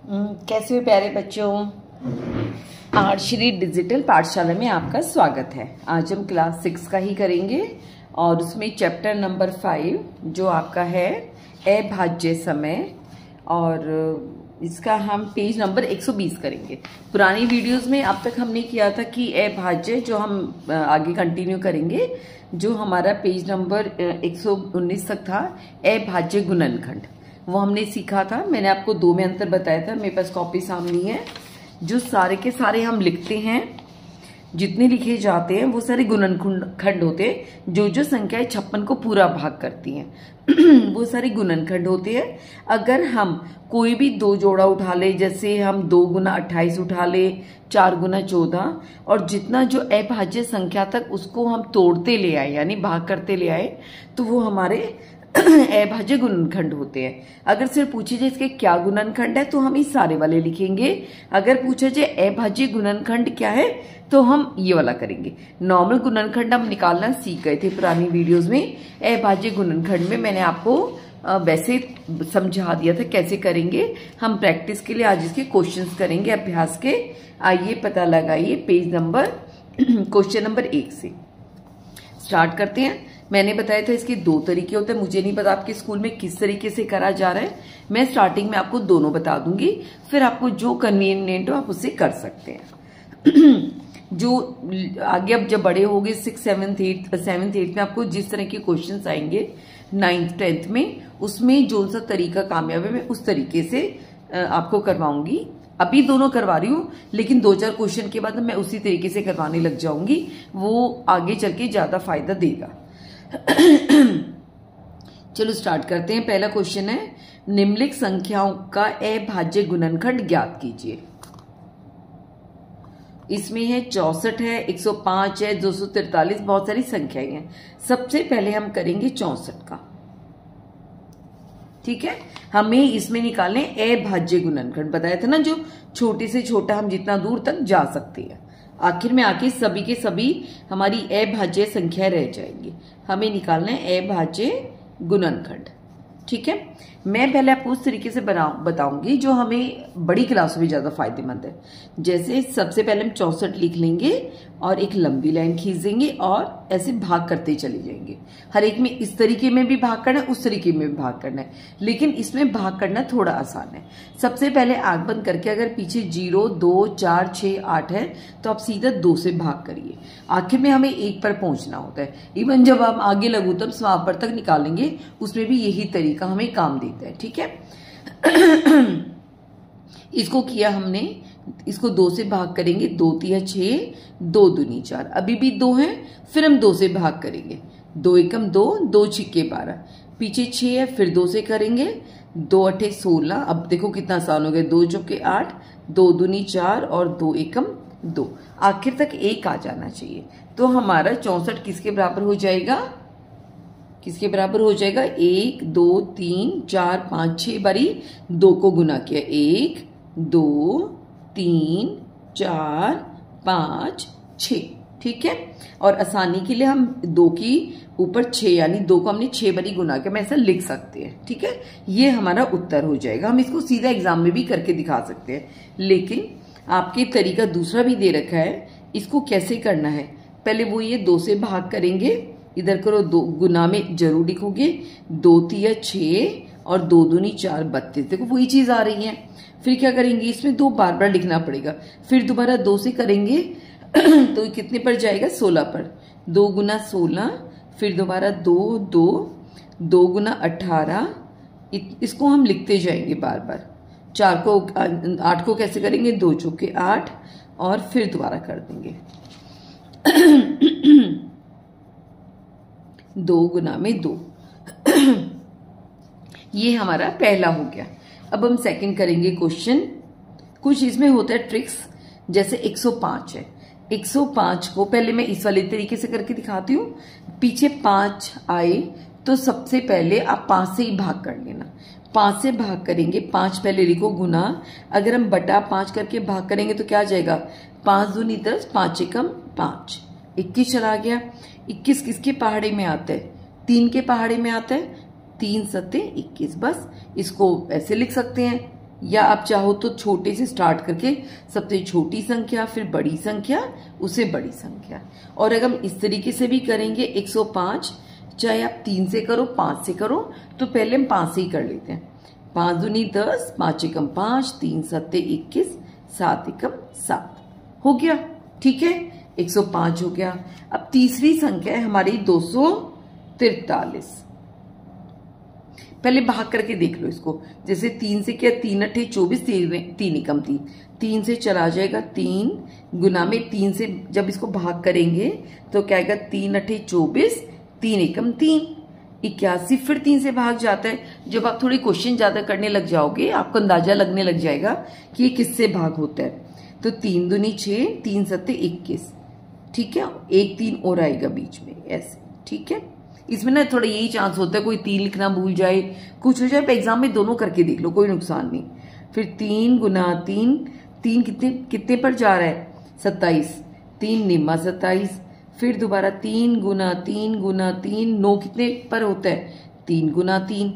कैसे हो प्यारे बच्चों। आर्शरी डिजिटल पाठशाला में आपका स्वागत है। आज हम क्लास 6 का ही करेंगे और उसमें चैप्टर नंबर 5 जो आपका है अभाज्य समय, और इसका हम पेज नंबर 120 करेंगे। पुरानी वीडियोस में अब तक हमने किया था कि अभाज्य, जो हम आगे कंटिन्यू करेंगे, जो हमारा पेज नंबर 119 तक था अभाज्य गुणनखंड, वो हमने सीखा था। मैंने आपको 2 में अंतर बताया था। मेरे पास कॉपी सामने है। जो सारे के सारे हम लिखते हैं, जितने लिखे जाते हैं वो सारे गुणनखंड होते हैं। जो संख्याएं 56 को पूरा भाग करती हैं वो सारे गुणनखंड होते हैं। अगर हम कोई भी 2 जोड़ा उठा ले, जैसे हम 2 गुना 28 उठा ले, 4 गुना 14, और जितना जो अभाज्य संख्या तक उसको हम तोड़ते ले आए यानी भाग करते ले आए, तो वो हमारे अभाज्य गुणनखंड होते हैं। अगर सिर्फ पूछे जाए इसके क्या गुणनखंड है तो हम इस सारे वाले लिखेंगे। अगर पूछा जाए अभाज्य गुणनखंड क्या है तो हम ये वाला करेंगे। नॉर्मल गुणनखंड हम निकालना सीख गए थे पुरानी वीडियोस में। अभाज्य गुणनखंड में मैंने आपको वैसे समझा दिया था कैसे करेंगे। हम प्रैक्टिस के लिए आज इसके क्वेश्चंस करेंगे अभ्यास के। आइए पता लगाइए पेज नंबर क्वेश्चन नंबर 1 से स्टार्ट करते हैं। मैंने बताया था इसके 2 तरीके होते हैं। मुझे नहीं पता आपके स्कूल में किस तरीके से करा जा रहा है। मैं स्टार्टिंग में आपको दोनों बता दूंगी, फिर आपको जो कन्वीनियंट हो आप उससे कर सकते हैं। जो आगे अब जब बड़े होगे 6, 7, 8 में आपको जिस तरह के क्वेश्चंस आएंगे 9th, 10th में, उसमें जो सा तरीका कामयाब है मैं उस तरीके से आपको करवाऊंगी। अभी दोनों करवा रही हूँ, लेकिन 2-4 क्वेश्चन के बाद मैं उसी तरीके से करवाने लग जाऊंगी। वो आगे चल के ज्यादा फायदा देगा। चलो स्टार्ट करते हैं। पहला क्वेश्चन है, निम्नलिखित संख्याओं का अभाज्य गुणनखंड ज्ञात कीजिए। इसमें है 64 है, 105 है, 243, बहुत सारी संख्याएं हैं। सबसे पहले हम करेंगे 64 का। ठीक है, हमें इसमें निकालने अभाज्य गुणनखंड। बताया था ना, जो छोटे से छोटा हम जितना दूर तक जा सकते हैं, आखिर में आके सभी के सभी हमारी अभाज्य संख्या रह जाएंगी। हमें निकालना है अभाज्य गुणनखंड। ठीक है, मैं पहले आपको उस तरीके से बताऊंगी जो हमें बड़ी क्लासों में ज्यादा फायदेमंद है। जैसे सबसे पहले हम 64 लिख लेंगे और एक लंबी लाइन खींच देंगे और ऐसे भाग करते चले जाएंगे। हर एक में इस तरीके में भी भाग करना है, उस तरीके में भी भाग करना है, लेकिन इसमें भाग करना थोड़ा आसान है। सबसे पहले आंख बंद करके अगर पीछे 0, 2, 4, 6, 8 है तो आप सीधा 2 से भाग करिए। आखिर में हमें 1 पर पहुंचना होता है। इवन जब हम आगे लघुत्तम समापन तक निकालेंगे उसमें भी यही तरीका हमें काम देता है। ठीक है, इसको किया हमने, इसको 2 से भाग करेंगे। 2 तिया 6, 2 दूनी 4, अभी भी 2 है, फिर हम 2 से भाग करेंगे। 2 एकम 2, 2 छिक्के 12, पीछे 6 है, फिर 2 से करेंगे। 2 अठे 16, अब देखो कितना आसान हो गया। 2 चौके 8, 2 दूनी 4 और 2 एकम 2, आखिर तक 1 आ जाना चाहिए। तो हमारा 64 किसके बराबर हो जाएगा? किसके बराबर हो जाएगा? 1, 2, 3, 4, 5, 6 बारी 2 को गुना किया। 1, 2, 3, 4, 5, 6। ठीक है, और आसानी के लिए हम 2 की ऊपर 6 यानी 2 को हमने 6 बारी गुना किया, मैं ऐसा लिख सकते हैं। ठीक है, ये हमारा उत्तर हो जाएगा। हम इसको सीधा एग्जाम में भी करके दिखा सकते हैं, लेकिन आपके तरीका दूसरा भी दे रखा है। इसको कैसे करना है, पहले वो ये 2 से भाग करेंगे, इधर करो 2 गुना में जरूर लिखोगे। 2 तिया 6 और 2 दूनी 4, 32। देखो वही चीज आ रही है। फिर क्या करेंगे, इसमें 2 बार लिखना पड़ेगा। फिर दोबारा 2 से करेंगे तो कितने पर जाएगा? 16 पर। 2 गुना 16, फिर दोबारा 2, 2, 2 गुना 18। इसको हम लिखते जाएंगे बार। 4 को 8 को कैसे करेंगे? 2 चौके 8 और फिर दोबारा कर देंगे। 2 गुना में 2। ये हमारा पहला हो गया। अब हम सेकंड करेंगे क्वेश्चन। कुछ इसमें होता है ट्रिक्स, जैसे 105 है। 105 को पहले मैं इस वाले तरीके से करके दिखाती हूँ। पीछे 5 आए तो सबसे पहले आप 5 से ही भाग कर लेना। 5 से भाग करेंगे, 5 पहले लिखो गुना। अगर हम बटा 5 करके भाग करेंगे तो क्या आ जाएगा? 5 दूनी 10, 5 एकम 5, 21 चला गया। 21 किसके पहाड़े में आता है? 3 के पहाड़े में आता है। 3 सत्ते 21। बस इसको ऐसे लिख सकते हैं। या आप चाहो तो छोटे से स्टार्ट करके सबसे छोटी संख्या, फिर बड़ी संख्या, उसे बड़ी संख्या। और अगर हम इस तरीके से भी करेंगे 105, चाहे आप 3 से करो 5 से करो, तो पहले हम 5 से ही कर लेते हैं। 5 दूनी 10, 5 एकम 5, 3 सत्ते 21, 7 एकम 7 हो गया। ठीक है, 105 हो गया। अब तीसरी संख्या है हमारी 243। पहले भाग करके देख लो इसको। जैसे 3 से किया 3 अट्ठे 24, 3 एकम 3, 3 से चला जाएगा 3 गुना में 3 से जब इसको भाग करेंगे तो क्या आएगा 3 अट्ठे 24, 3 एकम 3, 81 फिर 3 से भाग जाता है। जब आप थोड़ी क्वेश्चन ज्यादा करने लग जाओगे आपको अंदाजा लगने लग जाएगा कि ये किससे भाग होता है। तो 3 दूनी 6, 3 सत्ते 21, ठीक है, 1 3 और आएगा बीच में ऐसे। ठीक है, इसमें ना थोड़ा यही चांस होता है कोई 3 लिखना भूल जाए, कुछ हो जाए, एग्जाम में दोनों करके देख लो, कोई नुकसान नहीं। फिर 3 गुना 3, 3 कितने पर जा रहा है 27, 3 निम्मा 27, फिर दोबारा 3 गुना 3 गुना 3, 9 कितने पर होता है 3 गुना 3,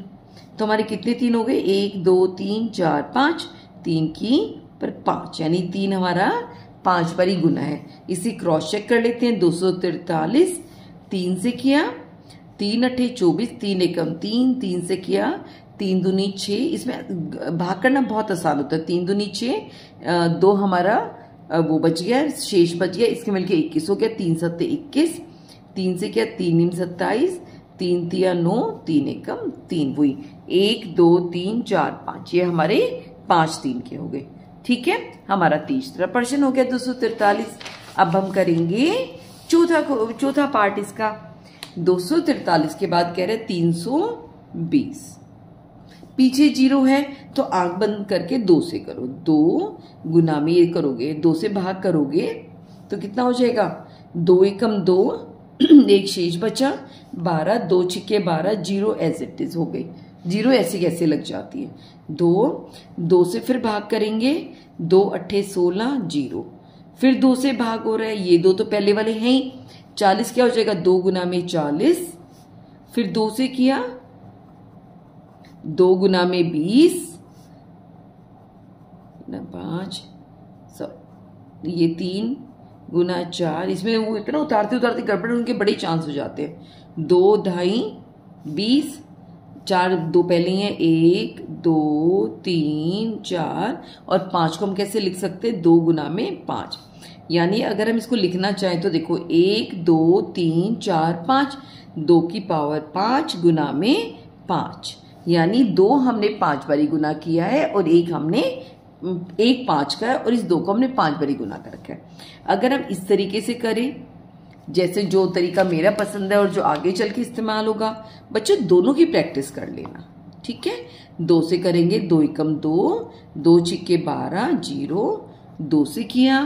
तो हमारे कितने 3 हो गए 1 2 3 4 5, 3 की पर 5, यानी 3 हमारा 5 बार ही गुना है। इसी क्रॉस चेक कर लेते हैं। 243 3 से किया, 3 अट्ठे 24, 3 एकम 3, 3 से किया, 3 दूनी 6, इसमें भाग करना बहुत आसान होता है। 3 दूनी 6, 2 हमारा वो बच गया, शेष बच गया, इसके मिलके 21 हो गया, 3 सत्ते 21, 3 से किया 3 निम 27, 3 तिया 9, 3 एकम 3, वही 1 2 3 4 5, ये हमारे 5 3 के हो गए। ठीक है, हमारा तीसरा प्रश्न हो गया 243। अब हम करेंगे चौथा पार्ट इसका। 243 के बाद कह रहे 320, पीछे 0 है तो आंख बंद करके 2 से करो, 2 गुना में ये करोगे, 2 से भाग करोगे तो कितना हो जाएगा 2 एकम 2, 1 शेष बचा 12, 2 छिक्के 12, 0 एज इट इज हो गई। 0 ऐसे कैसे लग जाती है, 2 से फिर भाग करेंगे, 2 अट्ठे 16, 0, फिर 2 से भाग हो रहा है, ये 2 तो पहले वाले हैं ही, 40 क्या हो जाएगा 2 गुना में 40, फिर 2 से किया 2 गुना में 20, 5, ये 3 गुना 4, इसमें वो इतना उतारते उतारते गड़बड़ उनके बड़े चांस हो जाते हैं। 2 ढाई 20, 4 2 पहले हैं, 1 2 3 4 और 5 को हम कैसे लिख सकते हैं 2 गुना में 5, यानी अगर हम इसको लिखना चाहें तो देखो 1 2 3 4 5, 2 की पावर 5 गुना में 5, यानी 2 हमने 5 बारी गुना किया है और 1 हमने 5 का है और इस 2 को हमने 5 बारी गुना कर रखा है। अगर हम इस तरीके से करें जैसे जो तरीका मेरा पसंद है और जो आगे चल के इस्तेमाल होगा, बच्चों दोनों की प्रैक्टिस कर लेना। ठीक है, 2 से करेंगे 2 एकम 2, 2 छिक्के 12, 0, 2 से किया,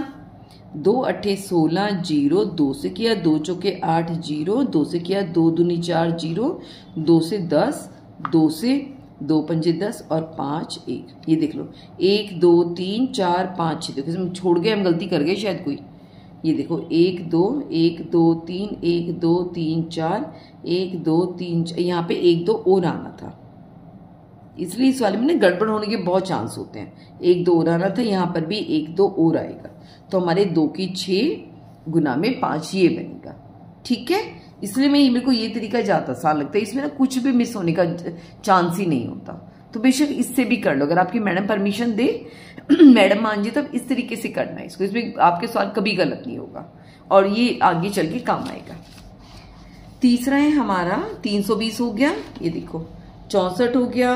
2 अट्ठे 16, 0, 2 से किया, 2 चौके 8, 0, 2 से किया, 2 दूनी 4, 0, 2 से 10, 2 से 2 पंजे 10 और 5 1, ये देख लो 1 2 3 4 5 6, देखो इसमें छोड़ गए हम, गलती कर गए शायद कोई, ये देखो 1 2 1 2 3 1 2 3 4 1 2 3, यहाँ पे 1 2 और आना था, इसलिए इस वाले में ना गड़बड़ होने के बहुत चांस होते हैं। 1 2 और आना था, यहाँ पर भी 1 2 और आएगा, तो हमारे 2 की 6 गुना में 5 ये बनेगा। ठीक है, इसलिए मेरे को ये तरीका ज्यादा आसान लगता है, इसमें ना कुछ भी मिस होने का चांस ही नहीं होता। तो बेशक इससे भी कर लो, अगर आपकी मैडम परमिशन दे, मैडम मान जी, तब इस तरीके से करना है इसको, इसमें आपके सवाल कभी गलत नहीं होगा और ये आगे चल के काम आएगा। तीसरा है हमारा 320 हो गया, ये देखो 64 हो गया,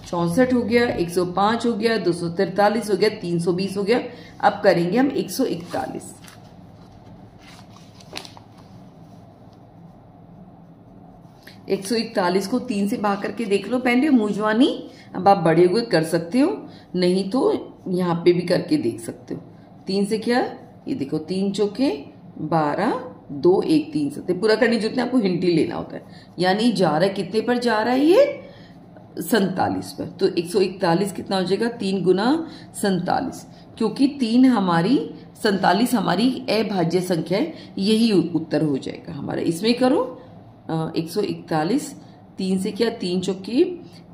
64 हो गया, 105 हो गया, 243 हो गया, 320 हो गया। अब करेंगे हम 141। 141 को 3 से भाग करके देख लो पहले, मुझवानी अब आप बड़े हुए कर सकते हो, नहीं तो यहाँ पे भी करके देख सकते हो। 3 से क्या, ये देखो 3 चौके 12, 2 1 3 7, पूरा करने जितने आपको हिंट ही लेना होता है, यानी जा रहा है कितने पर जा रहा है ये 47 पर। तो 141 कितना हो जाएगा 3 गुना 47, क्योंकि 3 हमारी 47 हमारी अभाज्य संख्या है, यही उत्तर हो जाएगा हमारा। इसमें करो 141 3 से किया 3 चौके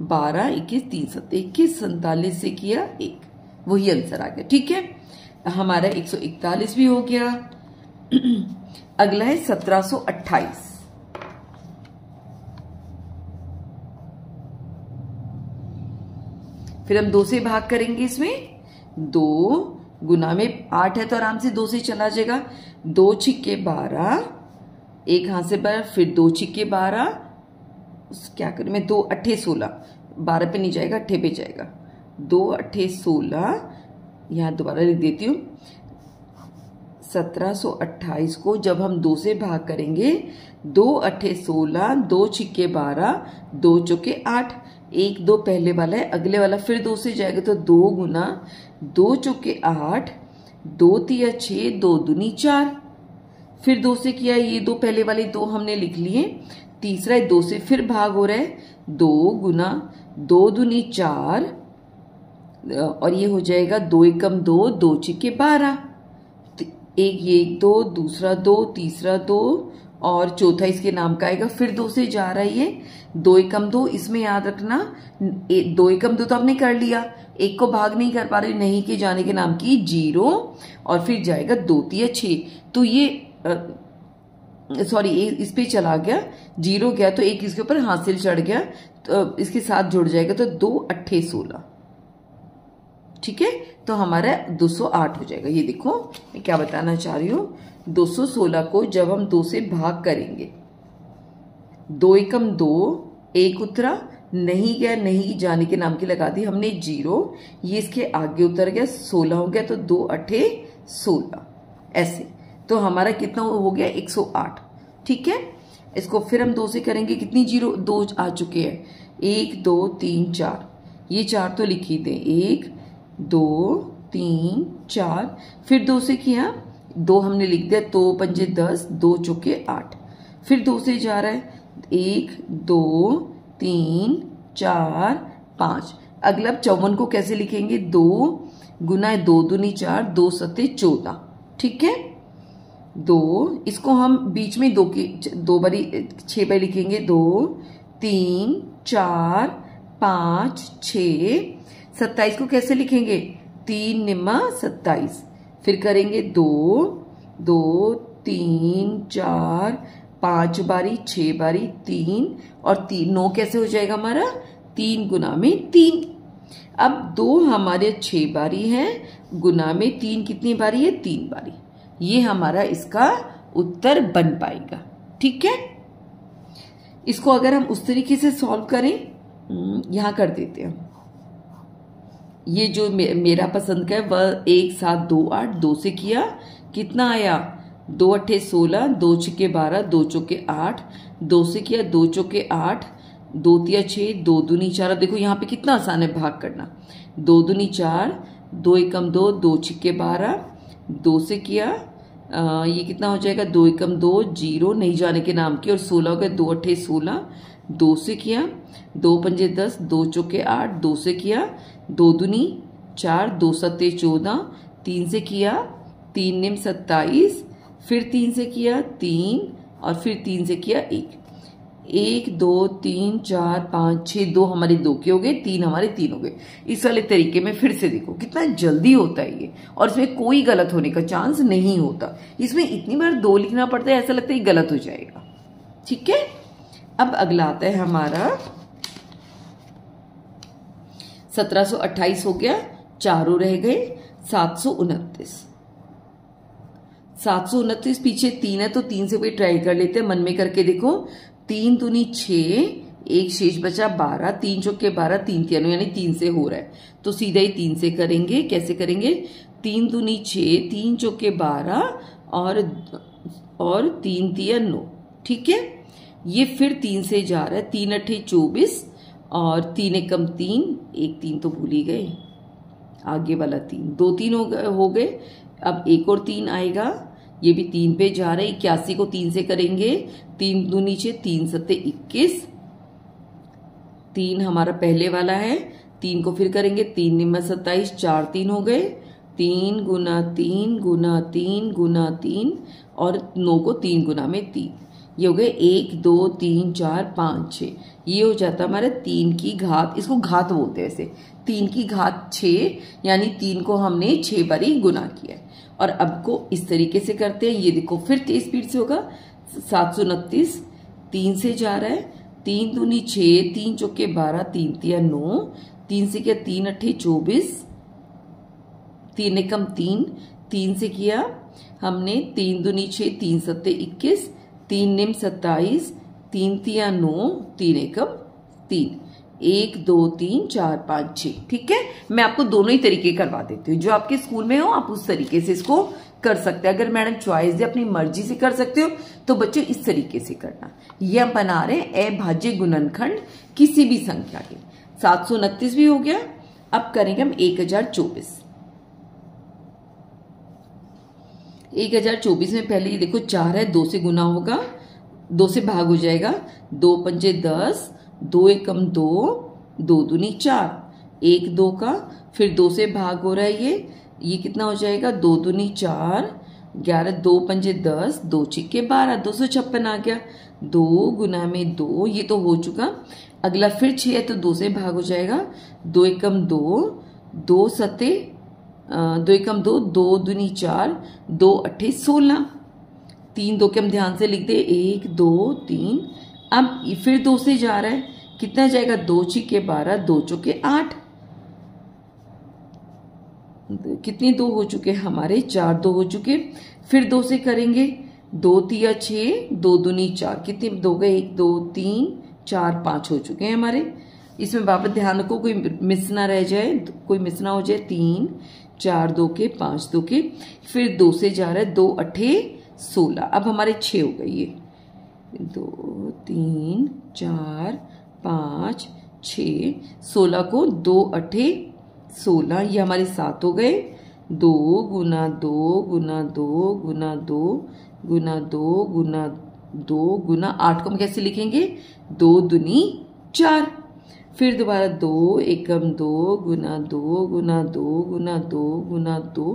12, 21, 3 सत्ते 21, 47 से किया 1, वही आंसर आ गया। ठीक है, हमारा 141 भी हो गया। अगला है 1728। फिर हम 2 से भाग करेंगे। इसमें 2 गुना में 8 है तो आराम से 2 से चला जाएगा। 2 छिक्के 12, एक हाथ से 12, फिर 2 छिक्के 12, क्या करें मैं, 2 अट्ठे 16, 12 पे नहीं जाएगा, अट्ठे पे जाएगा। 2 अट्ठे 16, यहां दोबारा लिख देती हूँ। 1728 को जब हम 2 से भाग करेंगे, 2 अट्ठे 16, 2 छिक्के 12, 2 चौके 8, 1 2 पहले वाला है, अगले वाला फिर 2 से जाएगा तो 2 गुना 2 चौके 8, 2 तिया 6, 2 दूनी 4, फिर 2 से किया, ये 2 पहले वाले 2 हमने लिख लिए। तीसरा है 2 से फिर भाग हो रहा है, 2 गुना 2 दूनी 4, और ये हो जाएगा 2 एकम 2, 2 छिक्के 12, एक ये 1 2, दूसरा 2, तीसरा 2, और चौथा इसके नाम का आएगा। फिर 2 से जा रहा है ये 2 एकम 2, इसमें याद रखना 2 एकम 2 तो आपने कर लिया, एक को भाग नहीं कर पा रहे, नहीं के जाने के नाम की 0, और फिर जाएगा 2 तिया 6, तो ये सॉरी इस पे चला गया, 0 गया तो एक इसके ऊपर हासिल चढ़ गया, तो इसके साथ जुड़ जाएगा तो 2 अट्ठे 16। ठीक है, तो हमारा 208 हो जाएगा। ये देखो मैं क्या बताना चाह रही हूँ, 216 को जब हम 2 से भाग करेंगे, 2 एकम 2, एक उतरा, नहीं गया, नहीं जाने के नाम की लगा दी हमने 0, ये इसके आगे उतर गया, 16 हो गया तो 2 अट्ठे 16, ऐसे। तो हमारा कितना हो गया, 108। ठीक है, इसको फिर हम 2 से करेंगे, कितनी 0 2 आ चुके हैं, 1 2 3 4, ये 4 तो लिख ही दें, 1 2 3 4, फिर 2 से किया, 2 हमने लिख दिया, 2 पंजे 10, 2 चौके 8, फिर 2 से जा रहा है, 1 2 3 4 5। अगला 54 को कैसे लिखेंगे, 2 गुना 2 दूनी 4, 2 सत्ते 14। ठीक है, 2, इसको हम बीच में 2 की 2 बारी 6 बार लिखेंगे, 2 3 4 5 6। 27 को कैसे लिखेंगे, 3 निम्मा 27, फिर करेंगे 2 2 3 4 5 बारी 6 बारी 3, और 3 9 कैसे हो जाएगा हमारा, 3 गुना में 3। अब 2 हमारे 6 बारी है, गुना में 3 कितनी बारी है, 3 बारी। ये हमारा इसका उत्तर बन पाएगा। ठीक है, इसको अगर हम उस तरीके से सॉल्व करें, यहां कर देते हैं, ये जो मेरा पसंद का है वह 1 7 2 8, 2 से किया, कितना आया, 2 अट्ठे 16, 2 छिक्के 12, 2 चौके 8, 2 से किया, 2 चौके 8, 2 तिया 6, 2 दूनी 4। देखो यहाँ पे कितना आसान है भाग करना, 2 दूनी 4, 2 एकम 2, 2 छिक्के 12, 2 से किया, ये कितना हो जाएगा, 2 एकम 2, 0 नहीं जाने के नाम की, और 16 हो गया, 2 अट्ठे 16, 2 से किया, 2 पंजे 10, 2 चौके 8, 2 से किया, 2 दूनी 4, 2 सत्ते 14, 3 से किया, 3 निम 27, फिर 3 से किया 3, और फिर 3 से किया 1, 1 2 3 4 5 6, 2 हमारे 2 के हो गए, 3 हमारे 3 हो गए। इस वाले तरीके में फिर से देखो कितना जल्दी होता है ये, और इसमें कोई गलत होने का चांस नहीं होता। इसमें इतनी बार 2 लिखना पड़ता है, ऐसा लगता है गलत हो जाएगा। ठीक है, अब अगला आता है हमारा 1728 हो गया, चारों रह गए, 729। 729 पीछे 3 है तो 3 से कोई ट्राई कर लेते हैं, मन में करके देखो, 3 दूनी 6, एक शेष बचा 12, 3 चौके 12, 3 तिया 9, यानी 3 से हो रहा है तो सीधा ही 3 से करेंगे। कैसे करेंगे, 3 दूनी 6, 3 चौके 12, और 3 तिया 9। ठीक है, ये फिर 3 से जा रहा है, 3 अट्ठे 24, और 3 एकम 3, एक 3 तो भूल ही गए, आगे वाला 3, 2 3 हो गए। अब एक और 3 आएगा, ये भी 3 पे जा रहे, 81 को 3 से करेंगे, 3 दूनी 6, 3 सत्ते 21, 3 हमारा पहले वाला है, 3 को फिर करेंगे, 3 निम्मा 27, 4 3 हो गए, 3 गुना 3 गुना 3 गुना 3, और 9 को 3 गुना में 3, ये हो गए 1 2 3 4 5 6। ये हो जाता हमारा 3 की घात, इसको घात बोलते हैं ऐसे, 3 की घात 6, यानी 3 को हमने 6 बारी गुना किया। और अब को इस तरीके से करते हैं। ये देखो फिर तेज स्पीड से होगा। 729 3 से जा रहा है, 3 दूनी 6, 3 चौके 12, 3 तिया 9, 3 से किया 3 अट्ठे 24, 3 एकम 3, 3 से किया हमने 3 दूनी 6, 3 सत्ते 21, 3 निम 27, 3 तिया 9, 3 एकम 3, 1 2 3 4 5 6। ठीक है, मैं आपको दोनों ही तरीके करवा देती हूँ, जो आपके स्कूल में हो आप उस तरीके से इसको कर सकते हैं। अगर मैडम चॉइस दे अपनी मर्जी से कर सकते हो तो बच्चों इस तरीके से करना। ये हम बना रहे हैं अभाज्य गुणनखंड किसी भी संख्या के। 729 भी हो गया। अब करेंगे हम 1024। 1024 में पहले ये देखो 4 है, 2 से गुना होगा, 2 से भाग हो जाएगा, 2 पंजे 10, 2 एकम 2, 2 दूनी 4, 1 2 का, फिर 2 से भाग हो रहा है ये कितना हो जाएगा, 2 दूनी 4, 11, 2 पंजे 10, 2 छिक्के 12, 256 आ गया। 2 गुना में 2, ये तो हो चुका। अगला फिर 6 है तो 2 से भाग हो जाएगा, 2 एकम 2, 2 सते 2 एकम 2, 2 दूनी 4, 2 अट्ठे 16, 3 2 के हम ध्यान से लिख दे, 1 2 3। अब फिर 2 से जा रहा है, कितना जाएगा, 2 छिक्के 12, 2 चौके 8, कितने 2 हो चुके हमारे, 4 2 हो चुके। फिर 2 से करेंगे, 2 तिया 6, 2 दूनी 4, कितने 2 गए, 1 2 3 4 5 हो चुके हैं हमारे। इसमें वापस ध्यान रखो कोई मिस ना रह जाए, कोई मिस ना हो जाए। 3 4 2 के 5 2 के, फिर 2 से जा रहा है, 2 अट्ठे 16। अब हमारे 6 हो गए, ये 2 3 4 5 6, 16 को 2 अट्ठे 16, ये हमारे 7 हो गए। 2 गुना 2 गुना 2 गुना 2 गुना 2 गुना 2 गुना 8 को हम कैसे लिखेंगे, 2 दूनी 4। फिर दोबारा 2 एकम 2 गुना 2 गुना 2 गुना 2 गुना 2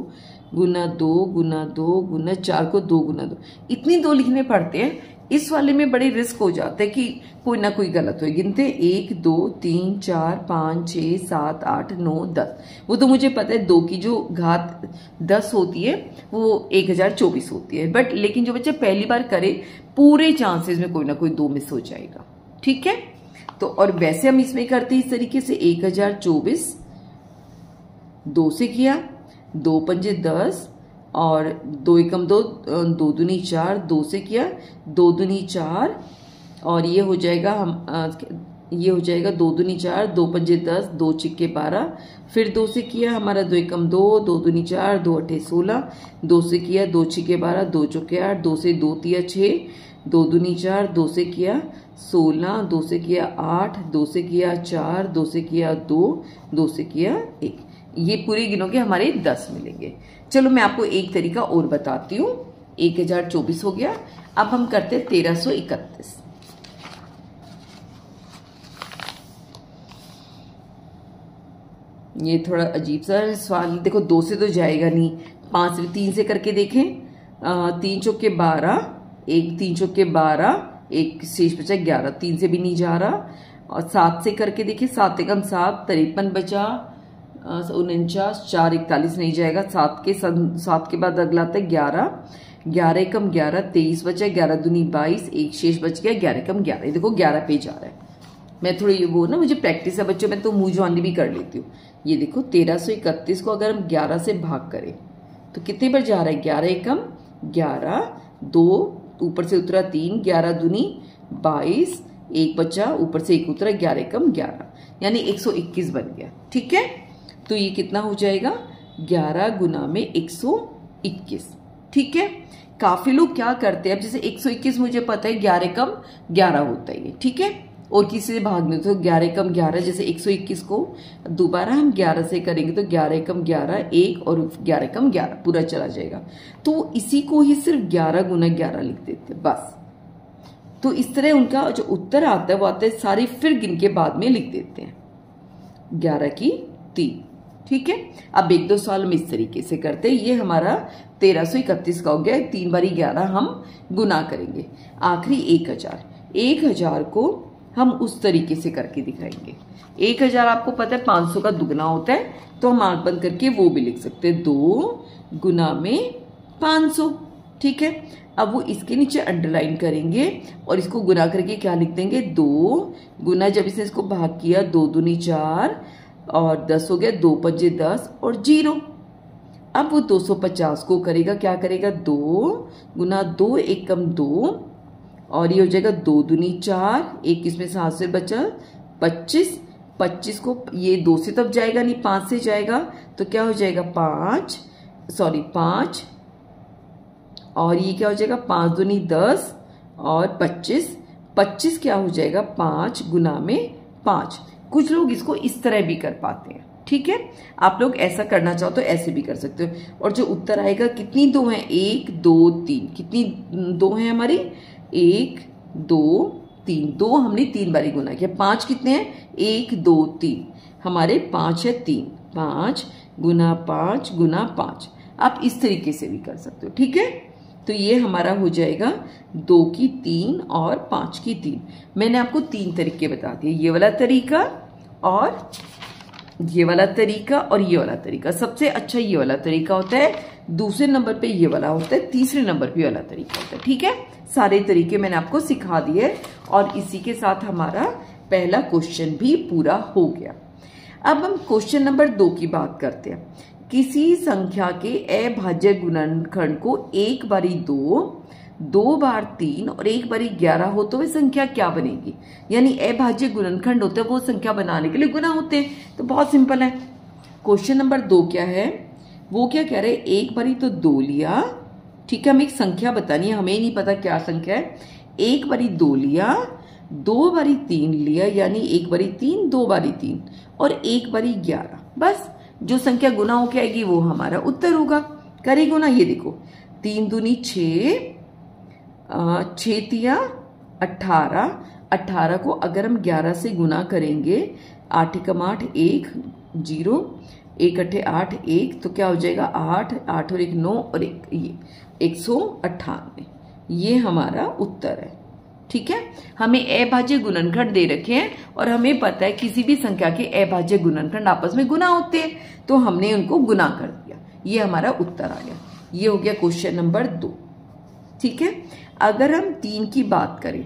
गुना 2 गुना 2 गुना 4 को 2 गुना 2, इतनी 2 लिखने पड़ते हैं। इस वाले में बड़े रिस्क हो जाता है कि कोई ना कोई गलत हो। गिनते 1 2 3 4 5 6 7 8 9 10, वो तो मुझे पता है 2 की जो घात 10 होती है वो 1024 होती है, बट लेकिन जो बच्चे पहली बार करे पूरे चांसेस में कोई ना कोई 2 मिस हो जाएगा। ठीक है, तो और वैसे हम इसमें करते हैं इस तरीके से, 1024 2 से किया, 2 पंजे 10 और 2 एकम 2, 2 दूनी 4, 2 से किया, 2 दूनी 4 और ये हो जाएगा ये हो जाएगा 2 दूनी 4, 2 पंजे 10, 2 छिक्के 12, फिर 2 से किया हमारा 2 एकम 2, 2 दूनी 4, 2 अट्ठे 16, 2 से किया 2 छिक्के 12, 2 चौके 8, 2 से 2 तिया 6, 2 दूनी 4, 2 से किया 16, 2 से किया 8, 2 से किया 4, 2 से किया 2, 2 से किया 1, ये पूरे गिनों के हमारे 10 मिलेंगे। चलो मैं आपको एक तरीका और बताती हूँ। 1024 हो गया। अब हम करते हैं 1331। ये थोड़ा अजीब सा सवाल, देखो 2 से तो जाएगा नहीं, 5 3 से करके देखें। 3 चौके 12, 1 3 चौके 12, 1 शेष बचा 11, 3 से भी नहीं जा रहा। और 7 से करके देखिए, 7 एकम 7, 53 बचा, 49, 4 41 नहीं जाएगा। 7 के बाद अगला आता है 11, 11 एकम 11, 23 बचा, 11 दूनी 22, 1 शेष बच गया, 11 एकम 11। ये देखो 11 पे जा रहा है। मैं थोड़ी वो ना, मुझे प्रैक्टिस है बच्चों, मैं तो मुंह जुबानी भी कर लेती हूँ। ये देखो 1331 को अगर हम 11 से भाग करें तो कितने पर जा रहा है, 11 एकम 11, 2 ऊपर से उतरा 3, 11 दूनी 22, 1 बचा, ऊपर से 1 उतरा, 11 एकम 11, यानी 121 बन गया। ठीक है, तो ये कितना हो जाएगा, 11 गुना में 121। ठीक है, काफी लोग क्या करते हैं, अब जैसे 121 मुझे पता है 11 एकम 11 होता है ये। ठीक है, और किसी से भाग में तो 11 एकम 11, जैसे 121 को दोबारा हम 11 से करेंगे तो 11 एकम 11, 1 और 11 एकम 11 पूरा चला जाएगा। तो इसी को ही सिर्फ 11 गुना 11 लिख देते हैं बस। तो इस तरह उनका जो उत्तर आता है वो आता है सारे फिर गिन के बाद में लिख देते हैं, 11 की 3। ठीक है, अब 1 2 सवाल हम इस तरीके से करते हैं। ये हमारा 1331 का हो गया। 3 बारी 11 हम गुना करेंगे। आखिरी 1000 को हम उस तरीके से करके दिखाएंगे। 1000 आपको पता है 500 का दुगना होता है, तो हम आंख बंद करके वो भी लिख सकते हैं, 2 गुना में 500। ठीक है, अब वो इसके नीचे अंडरलाइन करेंगे और इसको गुना करके क्या लिख देंगे, 2 गुना, जब इसने इसको भाग किया 2 दूनी 4 और 10 हो गया, 2 पंजे 10 और 0। अब वो 250 को करेगा, क्या करेगा, 2 गुना 2 एकम 2 और ये हो जाएगा 2 दूनी 4, एक इसमें 7 से बचा 25, 25 को ये 2 से तब जाएगा नहीं 5 से जाएगा, तो क्या हो जाएगा 5 और ये क्या हो जाएगा 5 दूनी 10 और 25, 25 क्या हो जाएगा 5 गुना में 5। कुछ लोग इसको इस तरह भी कर पाते हैं। ठीक है, आप लोग ऐसा करना चाहो तो ऐसे भी कर सकते हो। और जो उत्तर आएगा, कितनी 2 है, 1 2 3, कितनी 2 है हमारी, 1 2 3, 2 हमने 3 बारी गुना किया। 5 कितने हैं, 1 2 3, हमारे 5 है 3, 5 गुना 5। आप इस तरीके से भी कर सकते हो। ठीक है, तो ये हमारा हो जाएगा 2 की 3 और 5 की 3। मैंने आपको 3 तरीके बता दिए, ये वाला तरीका और ये वाला तरीका और ये वाला तरीका। सबसे अच्छा ये वाला तरीका होता है, दूसरे नंबर पे ये वाला होता है, तीसरे नंबर पे ये वाला तरीका होता है। ठीक है, सारे तरीके मैंने आपको सिखा दिए और इसी के साथ हमारा पहला क्वेश्चन भी पूरा हो गया। अब हम क्वेश्चन नंबर 2 की बात करते हैं। किसी संख्या के अभाज्य गुणनखंड को 1 बारी 2, 2 बार 3 और 1 बारी 11 हो तो वह संख्या क्या बनेगी। यानी अभाज्य गुणनखंड होते हैं वो संख्या बनाने के लिए गुना होते हैं। तो बहुत सिंपल है। क्वेश्चन नंबर 2 क्या है, वो क्या कह रहे हैं, 1 बारी तो 2 लिया। ठीक है, हमें एक संख्या बतानी है, हमें नहीं पता क्या संख्या है। 1 बारी 2 लिया, 2 बारी 3 लिया, यानी 1 बारी 3, 2 बारी 3 और 1 बारी 11। बस जो संख्या गुना होके आएगी वो हमारा उत्तर होगा। करेगा ना, ये देखो 3 दूनी 6, 6 तिया 18, 18 को अगर हम 11 से गुना करेंगे, 8 एकम 8 1 0, 1 अठे 8 1, तो क्या हो जाएगा 8 8 और 1 9 और 1 ये 198। ये हमारा उत्तर है। ठीक है, हमें अभाज्य गुणनखंड दे रखे हैं और हमें पता है किसी भी संख्या के अभाज्य गुणनखंड आपस में गुना होते हैं, तो हमने उनको गुना कर दिया। ये हमारा उत्तर आ गया। ये हो गया क्वेश्चन नंबर 2। ठीक है, अगर हम 3 की बात करें,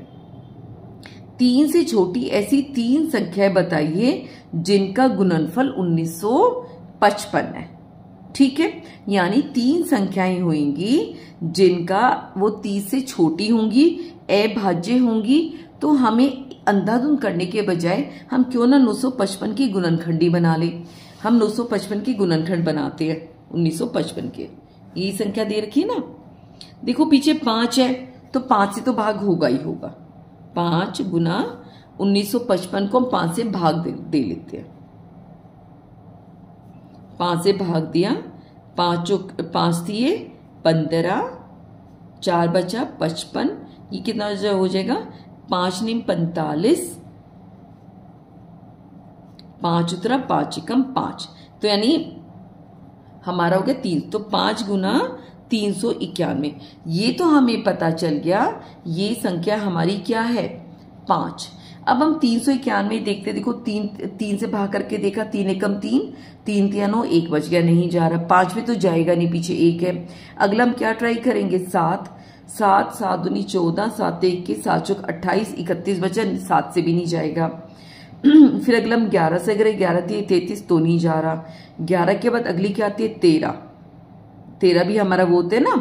3 से छोटी ऐसी 3 संख्याएं बताइए जिनका गुणनफल 1955 है। ठीक है, यानी 3 संख्याएं होंगी जिनका वो 30 से छोटी होंगी, अभाज्य होंगी। तो हमें अंधाधुंध करने के बजाय हम क्यों ना 955 की गुणनखंडी बना ले। हम 955 की गुणनखंड बनाते हैं 1955 के। ये संख्या दे रखी है ना, देखो पीछे 5 है तो 5 से तो भाग होगा ही होगा। 5 गुना 1955 को हम 5 से भाग दे लेते हैं। 5 से भाग दिया, 5 दिए 15, 4 बचा 55, ये कितना हो जाएगा 5 नीम 45, 5 उतरा 5 एकम 5, तो यानी हमारा हो गया 3। तो 5 गुना 391। ये तो हमें पता चल गया ये संख्या हमारी क्या है 5। अब हम 391 देखते, देखो 3 से भाग करके देखा, 3 एकम 3, 3 तिया 9, 1 बच गया, नहीं जा रहा। 5 में तो जाएगा नहीं, पीछे 1 है। अगला हम क्या ट्राई करेंगे 7, 7 दूनी 14, 7 1 के 7 चौक 28, 31 बचा, 7 से भी नहीं जाएगा। फिर अगला हम 11 से अगर 11 थी 33 तो नहीं जा रहा। 11 के बाद अगली क्या आती है 13, 13 भी हमारा वो होते है ना,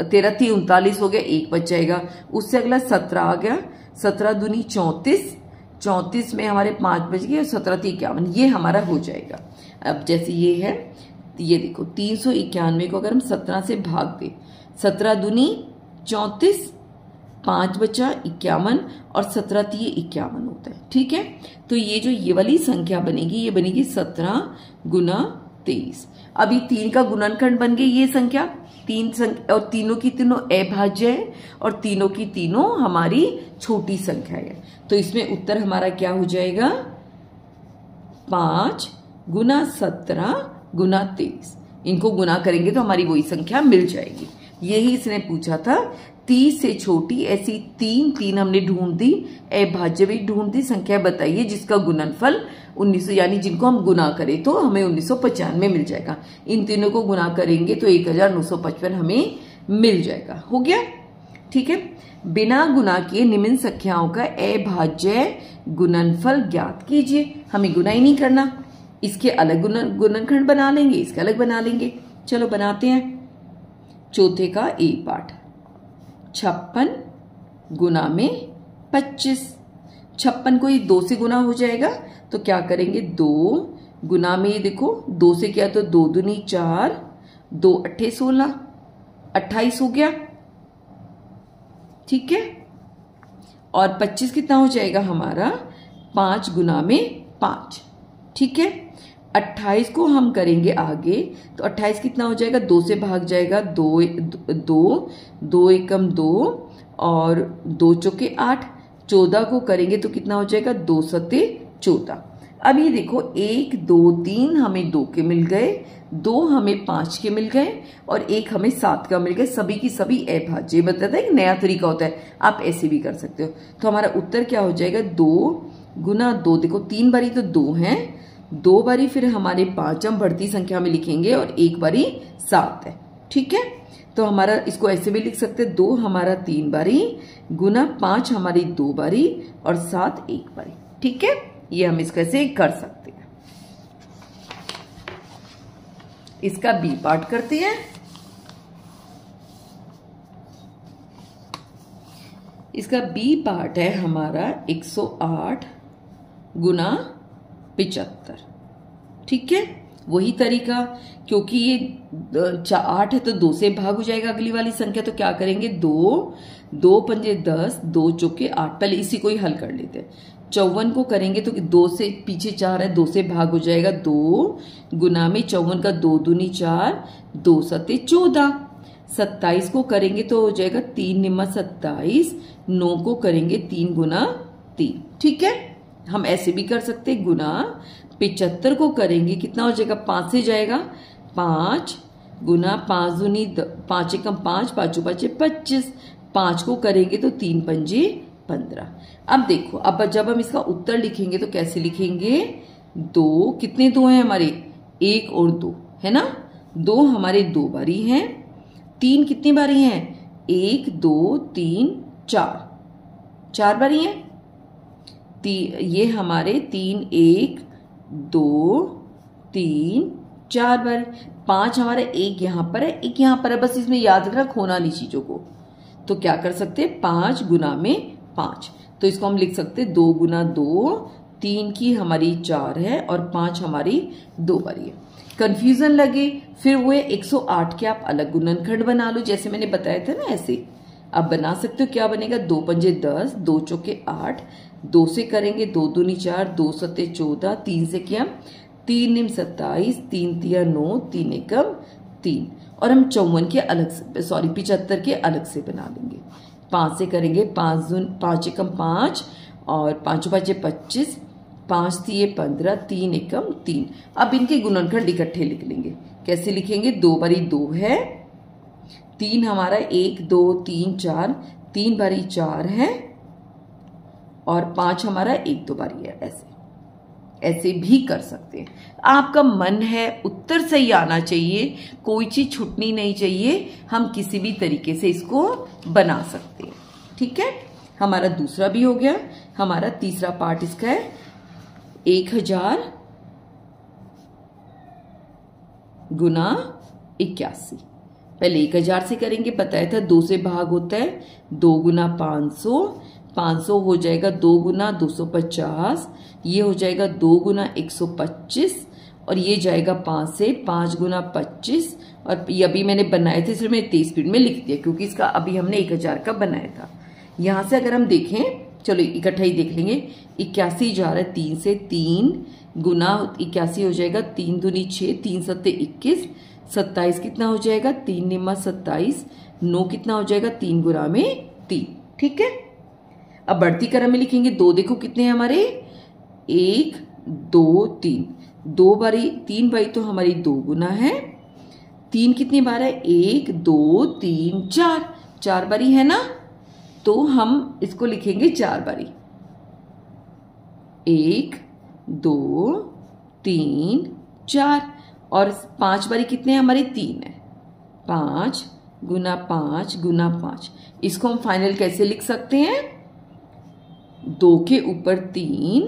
13 थी 39 हो गया, 1 बच जाएगा। उससे अगला 17 आ गया, 17 दूनी 34, 34 में हमारे 5 बच गए, 17 थी 51, ये हमारा हो जाएगा। अब जैसे ये है, ये देखो 391 को अगर हम 17 से भाग दे, 17 दूनी 34, 5 बचा 51 और 17 थी 51 होता है। ठीक है, तो ये जो ये वाली संख्या बनेगी, ये बनेगी 17 गुना 23। अभी 3 का गुणनखंड बन गई ये संख्या, 3 संख्या और तीनों की तीनों अभाज्य है और तीनों की तीनों हमारी छोटी संख्या है। तो इसमें उत्तर हमारा क्या हो जाएगा 5 गुना 17 गुना 23। इनको गुना करेंगे तो हमारी वही संख्या मिल जाएगी। यही इसने पूछा था। 30 से छोटी ऐसी तीन हमने ढूंढ दी, अभाज्य भी ढूंढ दी, संख्या बताइए जिसका गुणनफल 1900 यानी जिनको हम गुना करें तो हमें 1995 मिल जाएगा। इन तीनों को गुना करेंगे तो 1955 हमें मिल जाएगा। हो गया, ठीक है। बिना गुना किए निम्न संख्याओं का अभाज्य गुणनफल ज्ञात कीजिए। हमें गुना ही नहीं करना, इसके अलग गुणनखंड बना लेंगे, इसके अलग बना लेंगे। चलो बनाते हैं। चौथे का ए पार्ट, 56 गुना में 25। 56 को ये 2 से गुना हो जाएगा तो क्या करेंगे, 2 गुना में ये देखो 2 से किया तो 2 दूनी 4, 2 अट्ठे 16, 28 हो गया, ठीक है। और 25 कितना हो जाएगा हमारा, 5 गुना में 5, ठीक है। 28 को हम करेंगे आगे तो 28 कितना हो जाएगा, 2 से भाग जाएगा, 2 एकम 2 और 2 चौके 8। 14 को करेंगे तो कितना हो जाएगा, 2 सते 14। अब ये देखो 1 2 3 हमें 2 के मिल गए, 2 हमें 5 के मिल गए और 1 हमें 7 का मिल गए। सभी की सभी अभाज्य। बताता है एक नया तरीका होता है, आप ऐसे भी कर सकते हो। तो हमारा उत्तर क्या हो जाएगा, 2 गुना 2, देखो 3 बारी तो 2 है, 2 बारी फिर हमारे 5 हम बढ़ती संख्या में लिखेंगे और 1 बारी 7 है, ठीक है। तो हमारा इसको ऐसे भी लिख सकते हैं, 2 हमारा 3 बारी गुना 5 हमारी 2 बारी और 7 1 बारी, ठीक है। ये हम इसको ऐसे कर सकते हैं। इसका बी पार्ट करते हैं। इसका बी पार्ट है हमारा 108 गुना 75, ठीक है। वही तरीका, क्योंकि ये 8 है तो 2 से भाग हो जाएगा अगली वाली संख्या, तो क्या करेंगे, 2 पंजे 10, 2 चौके 8। पहले इसी को ही हल कर लेते हैं। 54 को करेंगे तो 2 से पीछे 4 है, 2 से भाग हो जाएगा, 2 गुना में 54 का 2 दूनी 4, 2 सते 14। 27 को करेंगे तो हो जाएगा 3 निम्मा 27। 9 को करेंगे 3 गुना 3, ठीक है। हम ऐसे भी कर सकते हैं, गुना 75 को करेंगे कितना हो जाएगा, 5 से जाएगा, 5 गुना 5 दूनी 5 एकम 5, 5 5 25। 5 को करेंगे तो 3 पंजे 15। अब देखो, अब जब हम इसका उत्तर लिखेंगे तो कैसे लिखेंगे, 2 कितने 2 हैं हमारे, 1 और 2 है ना, 2 हमारे 2 बारी हैं। 3 कितनी बारी हैं, 1 2 3 4 बारी हैं। ये हमारे 3 1 2 3 4 बार। 5 हमारा 1 यहां पर है, 1 यहां पर है, बस इसमें याद रखना, खोना नहीं चीजों को। तो क्या कर सकते हैं, 5 गुना में 5, तो इसको हम लिख सकते हैं 2 गुना 2, 3 की हमारी 4 है और 5 हमारी 2 बारी है। कंफ्यूजन लगे फिर वो 108 के आप अलग गुणनखंड बना लो, जैसे मैंने बताया था ना, ऐसे आप बना सकते हो। क्या बनेगा, 2 पंजे 10, 2 चौके 8, 2 से करेंगे 2 दूनी 4, 2 सते 14, 3 से किया 3 निम 27, 3 तिया 9, 3 एकम 3। और हम 54 के अलग से, 75 के अलग से बना लेंगे। 5 से करेंगे 5 एकम 5 और 5 5 25, 5 तिये 15, 3 एकम 3। अब इनके गुणनखंड इकट्ठे लिख लेंगे। कैसे लिखेंगे, 2 बारी 2 है, 3 हमारा 1 2 3 4, 3 बारी 4 है और 5 हमारा 1 2 बारी है। ऐसे भी कर सकते हैं। आपका मन है, उत्तर सही आना चाहिए, कोई चीज छूटनी नहीं चाहिए, हम किसी भी तरीके से इसको बना सकते हैं, ठीक है। हमारा दूसरा भी हो गया। हमारा तीसरा पार्ट इसका है 1000 गुना 81। पहले 1000 से करेंगे, बताया था 2 से भाग होता है, 2 गुना 500, 500 हो जाएगा 2 गुना 250, ये हो जाएगा 2 गुना 125 और ये जाएगा 5 से, 5 गुना 25। और ये अभी मैंने बनाए थे, इसलिए मैंने तेज स्पीड में लिख दिया, क्योंकि इसका अभी हमने 1000 का बनाया था। यहां से अगर हम देखें, चलो इकट्ठा ही देख लेंगे, 81 जा रहा है 3 से, 3 गुना 81 हो जाएगा, 3 दूनी 6, 3 सत्ते 21, 27 कितना हो जाएगा, 3 निम्मा 27, 9 कितना हो जाएगा, 3 गुना में 3, ठीक है। अब बढ़ती क्रम में लिखेंगे, 2 देखो कितने हैं हमारे, 1 2 3, 2 बारी 3 बाई तो हमारी 2 गुना है, 3 कितनी बार है? 1 2 3 4, 4 बारी है ना, तो हम इसको लिखेंगे 4 बारी। 1 2 3 4, और 5 बारी कितने हैं हमारे? 3 है। 5 गुना 5 गुना 5, इसको हम फाइनल कैसे लिख सकते हैं? 2 के ऊपर 3,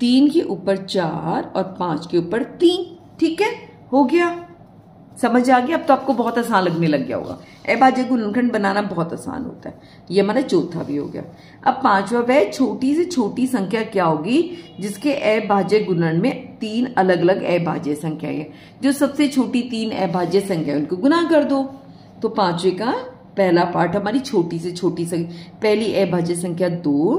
3 के ऊपर 4 और 5 के ऊपर 3। ठीक है, हो गया, समझ आ गया? अब तो आपको बहुत आसान लगने लग गया होगा। अभाज्य गुणनखंड बनाना बहुत आसान होता है। ये हमारा चौथा भी हो गया। अब पांचवा वह छोटी से छोटी संख्या क्या होगी जिसके अभाज्य गुणन में 3 अलग अलग अभाज्य संख्याएं हैं। जो सबसे छोटी 3 अभाज्य संख्या उनको गुना कर दो। तो पांचवे का पहला पार्ट हमारी छोटी से छोटी संख्या, पहली अभाज्य संख्या 2,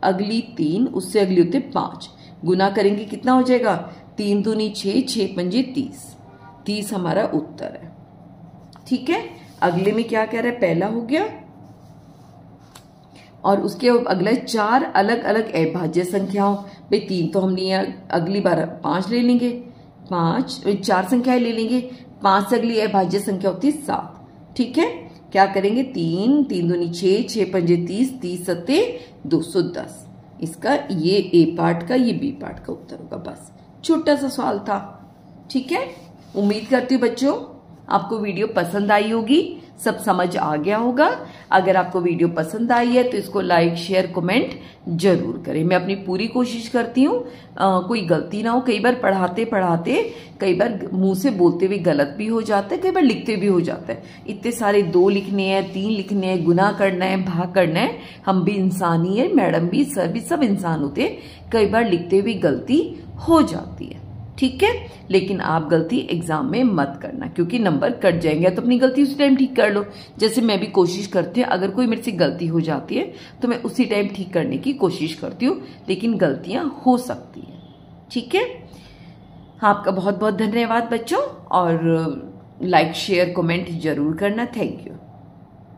अगली 3, उससे अगली होते 5, गुना करेंगे कितना हो जाएगा? 3 दूनी 6, 6 पंजे 30, 30 हमारा उत्तर है। ठीक है, अगले में क्या कह रहा है? पहला हो गया, और उसके अगला 4 अलग अलग अभाज्य संख्याओं। भाई 3 तो हम लिए, अगली बार 5 ले लेंगे, 4 संख्याएं ले लेंगे, 5 से अगली अभाज्य संख्या होती है 7। ठीक है, क्या करेंगे? 3 3 दूनी 6, 6 पंजे 30, 30 सत्ते 210। इसका ये ए पार्ट का, ये बी पार्ट का उत्तर होगा। बस छोटा सा सवाल था। ठीक है, उम्मीद करती हूँ बच्चों आपको वीडियो पसंद आई होगी, सब समझ आ गया होगा। अगर आपको वीडियो पसंद आई है तो इसको लाइक शेयर कमेंट जरूर करें। मैं अपनी पूरी कोशिश करती हूँ कोई गलती ना हो। कई बार पढ़ाते पढ़ाते कई बार मुंह से बोलते हुए गलत भी हो जाता है, कई बार लिखते भी हो जाता है। इतने सारे 2 लिखने हैं, 3 लिखने हैं, गुना करना है, भाग करना है। हम भी इंसान ही है, मैडम भी, सर भी, सब इंसान होते हैं। कई बार लिखते हुए गलती हो जाती है। ठीक है, लेकिन आप गलती एग्जाम में मत करना, क्योंकि नंबर कट जाएंगे। तो अपनी गलती उसी टाइम ठीक कर लो। जैसे मैं भी कोशिश करती हूँ, अगर कोई मेरे से गलती हो जाती है तो मैं उसी टाइम ठीक करने की कोशिश करती हूँ, लेकिन गलतियां हो सकती है। ठीक है, आपका बहुत बहुत धन्यवाद बच्चों, और लाइक शेयर कमेंट जरूर करना। Thank you.